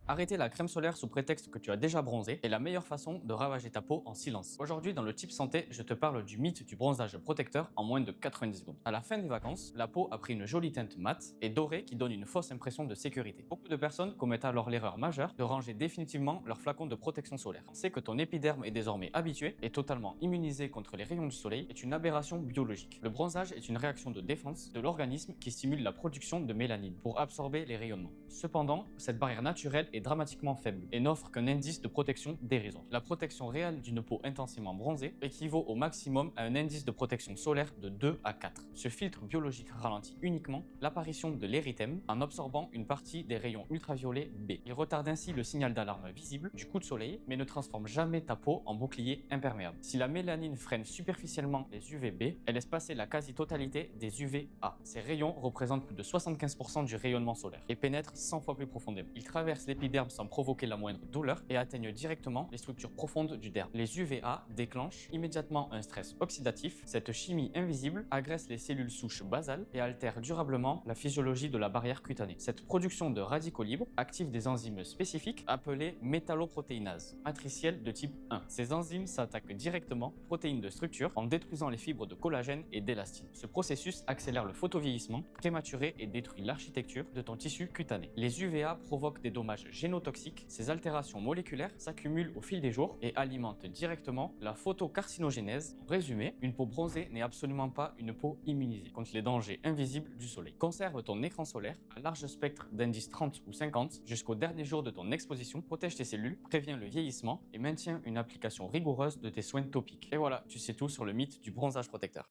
Arrêter la crème solaire sous prétexte que tu as déjà bronzé est la meilleure façon de ravager ta peau en silence. Aujourd'hui, dans le Tip Santé, je te parle du mythe du bronzage protecteur en moins de 90 secondes. À la fin des vacances, la peau a pris une jolie teinte mate et dorée qui donne une fausse impression de sécurité. Beaucoup de personnes commettent alors l'erreur majeure de ranger définitivement leur flacon de protection solaire. Penser que ton épiderme est désormais habitué et totalement immunisé contre les rayons du soleil est une aberration biologique. Le bronzage est une réaction de défense de l'organisme qui stimule la production de mélanine pour absorber les rayonnements. Cependant, cette barrière naturelle est dramatiquement faible et n'offre qu'un indice de protection dérisoire. La protection réelle d'une peau intensément bronzée équivaut au maximum à un indice de protection solaire de 2 à 4. Ce filtre biologique ralentit uniquement l'apparition de l'érythème en absorbant une partie des rayons ultraviolets B. Il retarde ainsi le signal d'alarme visible du coup de soleil, mais ne transforme jamais ta peau en bouclier imperméable. Si la mélanine freine superficiellement les UVB, elle laisse passer la quasi-totalité des UVA. Ces rayons représentent plus de 75% du rayonnement solaire et pénètrent 100 fois plus profondément. Ils traversent l'épiderme sans provoquer la moindre douleur et atteignent directement les structures profondes du derme. Les UVA déclenchent immédiatement un stress oxydatif. Cette chimie invisible agresse les cellules souches basales et altère durablement la physiologie de la barrière cutanée. Cette production de radicaux libres active des enzymes spécifiques appelées métalloprotéinases, matricielles de type 1. Ces enzymes s'attaquent directement aux protéines de structure en détruisant les fibres de collagène et d'élastine. Ce processus accélère le photovieillissement prématuré et détruit l'architecture de ton tissu cutané. Les UVA provoquent des dommages génotoxiques. Ces altérations moléculaires s'accumulent au fil des jours et alimentent directement la photocarcinogénèse. En résumé, une peau bronzée n'est absolument pas une peau immunisée contre les dangers invisibles du soleil. Conserve ton écran solaire à large spectre d'indice 30 ou 50 jusqu'au dernier jour de ton exposition, protège tes cellules, prévient le vieillissement et maintient une application rigoureuse de tes soins topiques. Et voilà, tu sais tout sur le mythe du bronzage protecteur.